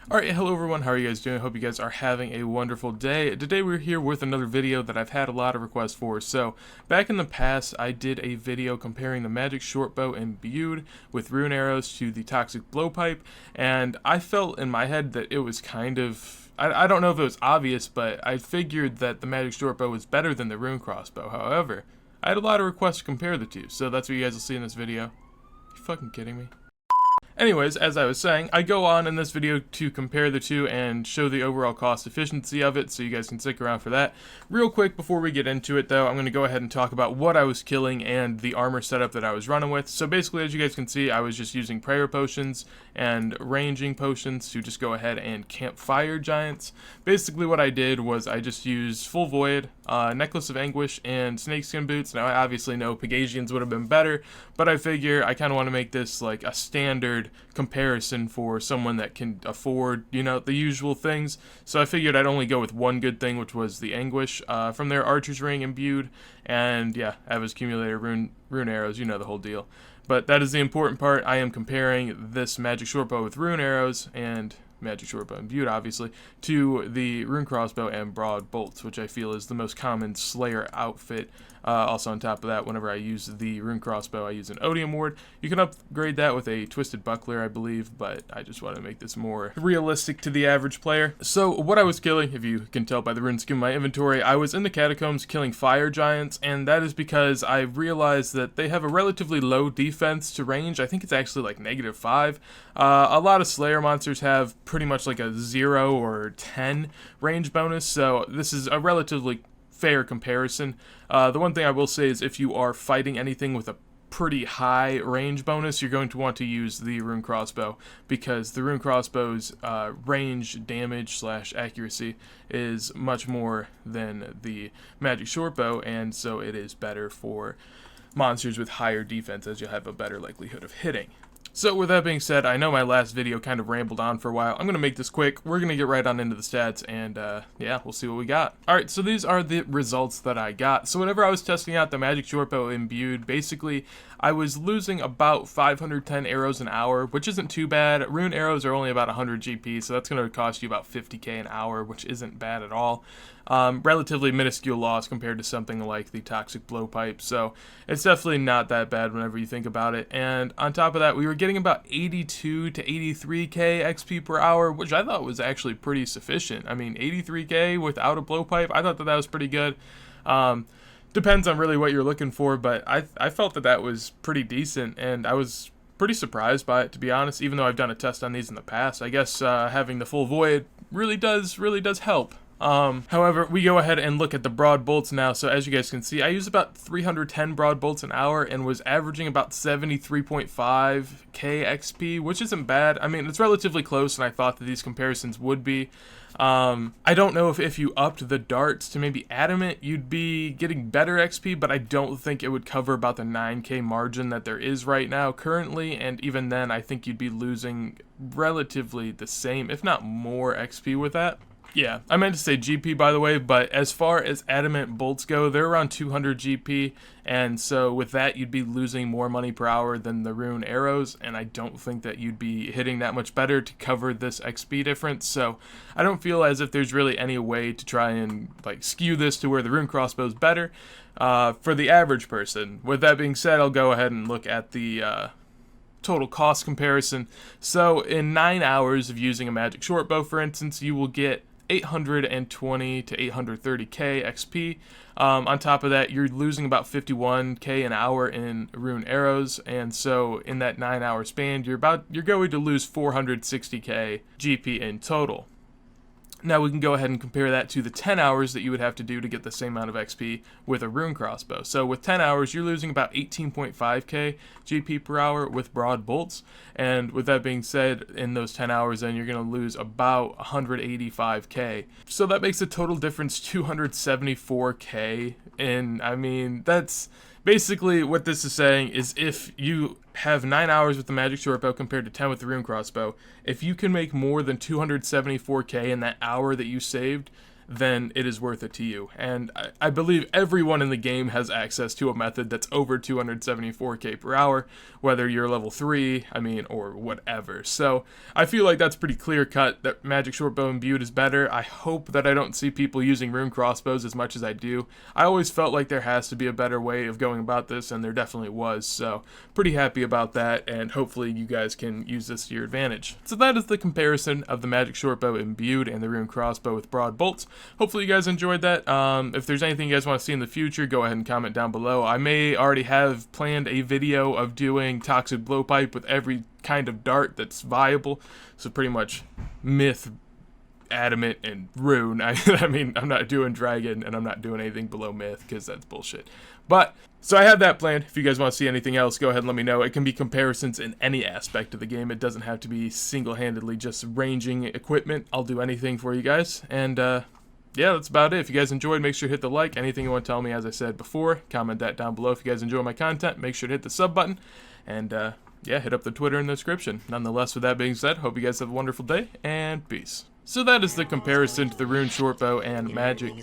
Alright, hello everyone, how are you guys doing? I hope you guys are having a wonderful day. Today we're here with another video that I've had a lot of requests for. So, back in the past, I did a video comparing the Magic Shortbow Imbued with rune arrows to the Toxic Blowpipe, and I felt in my head that it was kind of... I don't know if it was obvious, but I figured that the Magic Shortbow was better than the Rune Crossbow. However, I had a lot of requests to compare the two, so that's what you guys will see in this video. Are you fucking kidding me? Anyways, as I was saying, I go on in this video to compare the two and show the overall cost efficiency of it, so you guys can stick around for that. Real quick before we get into it though, I'm going to go ahead and talk about what I was killing and the armor setup that I was running with. So basically, as you guys can see, I was just using prayer potions and ranging potions to just go ahead and camp fire giants. Basically what I did was I just used Full Void, Necklace of Anguish, and Snakeskin Boots. Now I obviously know Pegasians would have been better, but I figure I kind of want to make this like a standard comparison for someone that can afford, you know, the usual things. So I figured I'd only go with one good thing, which was the Anguish from their Archer's Ring Imbued, and yeah, Ava's Accumulator rune arrows, you know the whole deal. But that is the important part. I am comparing this Magic Shortbow with rune arrows and Magic Shortbow Imbued, obviously, to the Rune Crossbow and Broad Bolts, which I feel is the most common Slayer outfit. Also on top of that, whenever I use the Rune Crossbow, I use an Odium Ward. You can upgrade that with a Twisted Buckler, I believe, but I just want to make this more realistic to the average player. So what I was killing, if you can tell by the Runescape in my inventory, I was in the Catacombs killing fire giants, and that is because I realized that they have a relatively low defense to range. I think it's actually like -5. A lot of Slayer monsters have pretty much like a 0 or 10 range bonus, so this is a relatively fair comparison. The one thing I will say is if you are fighting anything with a pretty high range bonus, you're going to want to use the Rune Crossbow, because the Rune Crossbow's range damage / accuracy is much more than the Magic Shortbow, and so it is better for monsters with higher defense, as you'll have a better likelihood of hitting. So with that being said, I know my last video kind of rambled on for a while. I'm going to make this quick. We're going to get right on into the stats, and yeah, we'll see what we got. Alright, so these are the results that I got. So whenever I was testing out the Magic Shortbow Imbued, basically I was losing about 510 arrows an hour, which isn't too bad. Rune arrows are only about 100 GP, so that's going to cost you about 50k an hour, which isn't bad at all. Relatively minuscule loss compared to something like the Toxic Blowpipe, so it's definitely not that bad whenever you think about it. And on top of that, we were getting about 82 to 83k XP per hour, which I thought was actually pretty sufficient. I mean, 83k without a blowpipe, I thought that was pretty good. Depends on really what you're looking for, but I felt that that was pretty decent, and I was pretty surprised by it, to be honest, even though I've done a test on these in the past. I guess having the Full Void really does help. However, we go ahead and look at the broad bolts now. So as you guys can see, I use about 310 broad bolts an hour and was averaging about 73.5k XP, which isn't bad. I mean, it's relatively close, and I thought that these comparisons would be. I don't know if you upped the darts to maybe adamant, you'd be getting better XP, but I don't think it would cover about the 9k margin that there is right now currently, and even then I think you'd be losing relatively the same, if not more XP with that. Yeah, I meant to say GP, by the way, but as far as adamant bolts go, they're around 200 GP, and so with that, you'd be losing more money per hour than the rune arrows, and I don't think that you'd be hitting that much better to cover this XP difference, so I don't feel as if there's really any way to try and like skew this to where the Rune Crossbow is better for the average person. With that being said, I'll go ahead and look at the total cost comparison. So in 9 hours of using a Magic Shortbow, for instance, you will get 820 to 830k XP. On top of that, you're losing about 51k an hour in rune arrows, and so in that 9 hour span, you're going to lose 460k GP in total. Now we can go ahead and compare that to the 10 hours that you would have to do to get the same amount of XP with a Rune Crossbow. So with 10 hours, you're losing about 18.5k GP per hour with broad bolts. And with that being said, in those 10 hours, then you're going to lose about 185k. So that makes the total difference 274k. And I mean, that's basically what this is saying is if you have 9 hours with the Magic Shortbow compared to 10 with the Rune Crossbow, if you can make more than 274k in that hour that you saved, then it is worth it to you. And I believe everyone in the game has access to a method that's over 274k per hour, whether you're level 3, or whatever. So I feel like that's pretty clear cut that Magic Shortbow Imbued is better. I hope that I don't see people using Rune Crossbows as much as I do. I always felt like there has to be a better way of going about this, and there definitely was. So pretty happy about that, and hopefully you guys can use this to your advantage. So that is the comparison of the Magic Shortbow Imbued and the Rune Crossbow with broad bolts. Hopefully you guys enjoyed that. If there's anything you guys want to see in the future, go ahead and comment down below. I may already have planned a video of doing Toxic Blowpipe with every kind of dart that's viable. So pretty much Myth, Adamant, and Rune. I'm not doing Dragon, and I'm not doing anything below Myth, because that's bullshit. But, so I have that planned. If you guys want to see anything else, go ahead and let me know. It can be comparisons in any aspect of the game. It doesn't have to be single-handedly just ranging equipment. I'll do anything for you guys. And, yeah, that's about it. If you guys enjoyed, make sure to hit the like. Anything you want to tell me, as I said before, comment that down below. If you guys enjoy my content, make sure to hit the sub button. And, yeah, hit up the Twitter in the description. Nonetheless, with that being said, hope you guys have a wonderful day, and peace. So that is the comparison to the Rune Shortbow and Magic...